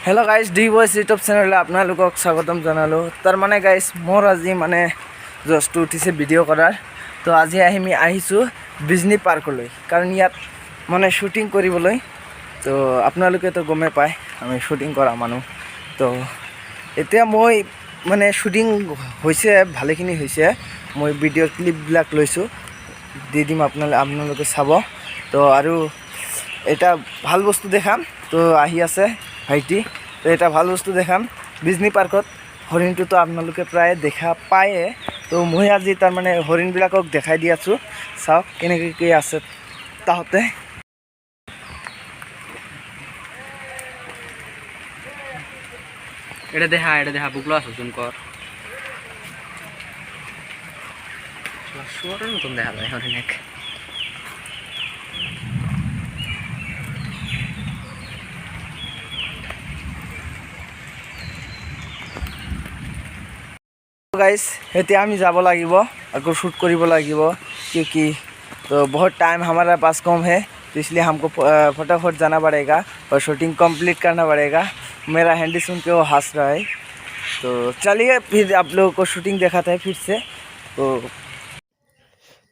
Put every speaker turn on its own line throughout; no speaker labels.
Hello guys D voice YouTube channel आपनालोকক स्वागतम जनालो तार माने गाइस मोर আজি माने जस्ट उठिसे भिडिओ करार तो আজি আমি আহিছো বিজনী পাৰ্কলৈ কাৰণ ইয়াত মানে শুটিং কৰিবলৈ তো আপোনালোকে তো গমে পায় আমি শুটিং কৰা মানুহ তো এতিয়া মই মানে শুটিং হৈছে ভালেখিনি হৈছে মই ভিডিও ক্লিপ বিলাক লৈছো দি দিম আপোনালোকে চাব তো আৰু এটা ভাল বস্তু দেখাম তো আহি আছে ভাইটি তো এটা ভাল বস্তু দেখাম বিজনী পাৰ্কত হৰিণটো তো আপোনালোকে প্ৰায় দেখা পায়ে তো মই আজি তাৰ মানে হৰিণবিলাকক দেখাই দি আছো চাওক কেনেকৈ কি আছে তাহতে
এটা দেখা বুকলো আছে জুম কর শুয়ারের মতন দেখা যায় হরিণেক
गाइस এতিয়া আমি যাব লাগিব আকৌ शूट কৰিব লাগিব क्योंकि तो बहुत टाइम हमारा पास कम है तो इसलिए हमको फटाफट जाना पड़ेगा और शूटिंग कंप्लीट करना पड़ेगा मेरा हैंडी सुन के वो हंस रहा है तो चलिए फिर आप लोगों को शूटिंग दिखाते हैं फिर से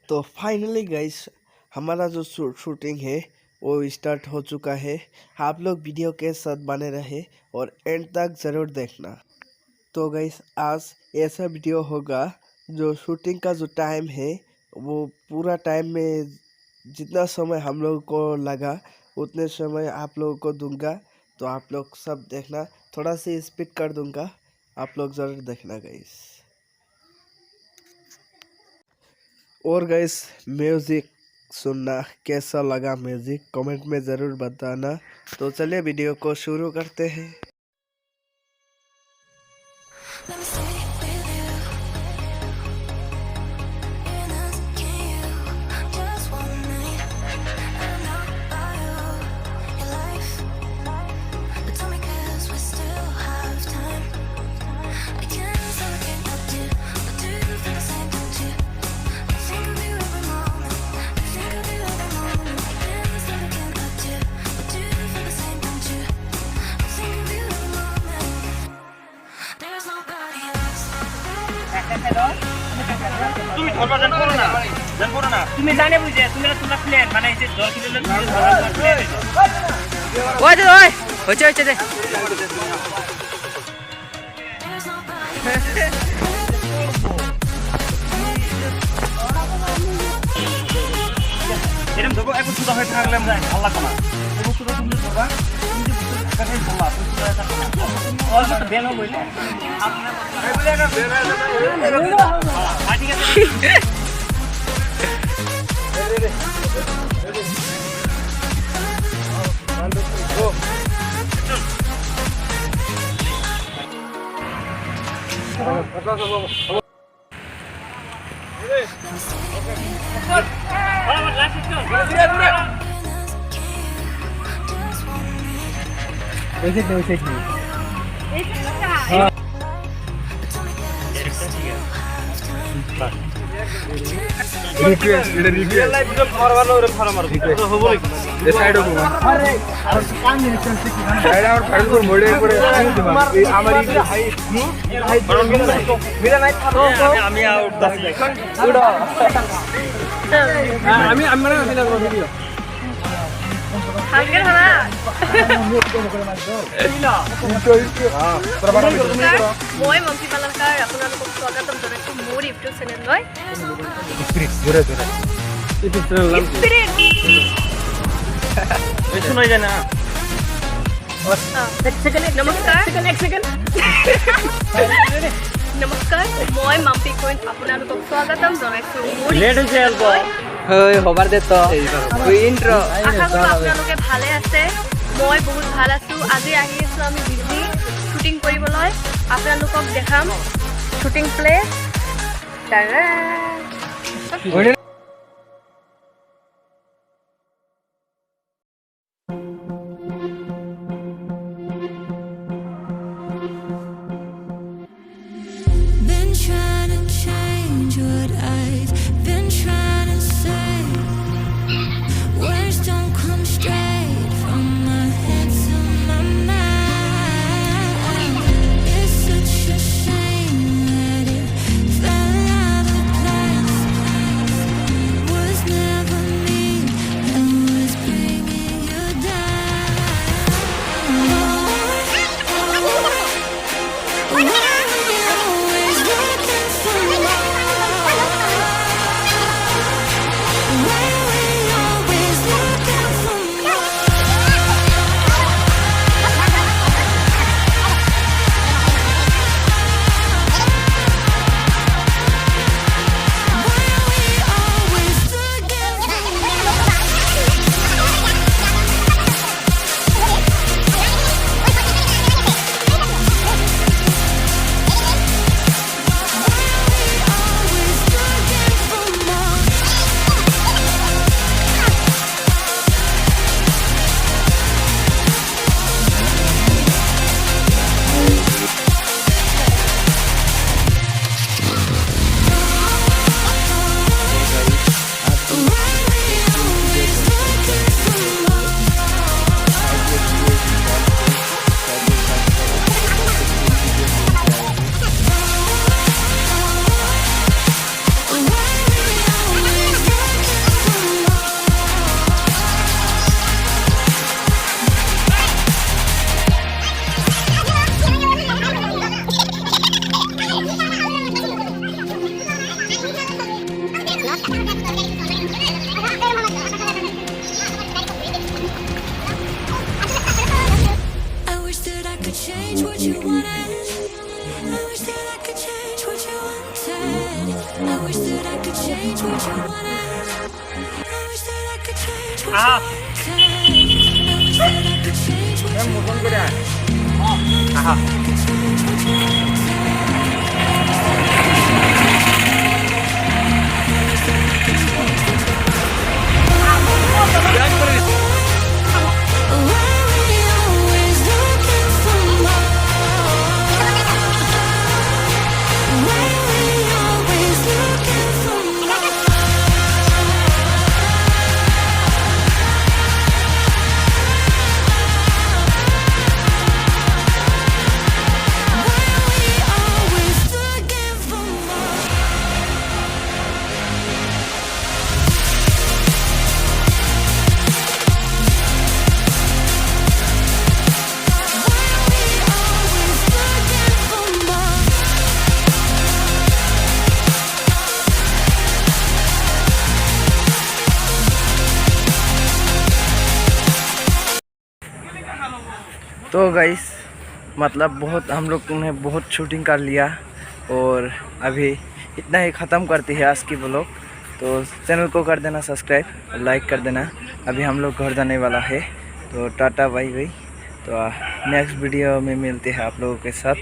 तो फाइनली गाइस हमारा जो शूटिंग है वो स्टार्ट हो चुका है आप लोग वीडियो के साथ बने रहे और एंड तक ज़रूर देखना तो गाइस आज ऐसा वीडियो होगा जो शूटिंग का जो टाइम है वो पूरा टाइम में जितना समय हम लोगों को लगा उतने समय आप लोगों को दूंगा तो आप लोग सब देखना थोड़ा सी स्पीड कर दूंगा आप लोग ज़रूर देखना गाइस और गाइस म्यूज़िक सुनना कैसा लगा म्यूज़िक कमेंट में ज़रूर बताना तो चलिए वीडियो को शुरू करते हैं
তুমি ধরবা জান করো না তুমি জানে বুঝে তুমি তোমরা প্ল্যান মানে এই যে জল কিলো
ওই দে ওই হচ্ছে দে
এরকম ধরবো একটু সুদা হয়ে থাকলে আমরা আল্লাহ কমা এবং সুদা তুমি ধরবা তুমি যে কাছে বলবা তুমি সুদা থাকো অল্প তো বেল হইলে এই বলে না বেল হ্যাঁ ঠিক আছে
মই মন্ত্ৰী পালনকাৰ আপোনালোকক স্বাগতম জনাইছোঁ মোৰ ইউটিউব চেনেললৈ নমস্কাৰ মই মাম্পি কইন আপোনালোকক স্বাগতম জনাইছোঁ
হবার দে তো ইন্ট্রো
আশা কৰোঁ আপোনালোকে ভালে আছে মই বহুত ভাল আছোঁ আজি আহি আছোঁ আমি বিজনী শ্বুটিং কৰিবলৈ আপোনালোকক দেখাম shooting place
Been trying to change what I've been trying to say. Words don't come straight from my head to my mind. you wanted. I wish that I could change what you wanted. I wish that I could change what you wanted. I wish that I could change what you wanted. I wish that I could change what you wanted. Why we always looking for more? Why we always looking for more? Why we always looking for more? Why we always looking for more?
तो guys मतलब बहुत हम लोग ने बहुत shooting कर लिया और अभी इतना ही ख़त्म करती है आज की ब्लॉग। तो चैनल को कर देना सब्सक्राइब, लाइक कर देना। अभी हम लोग घर जाने वाला है, तो टाटा बाय बाय। तो नेक्स्ट वीडियो में मिलते हैं आप लोगों के साथ।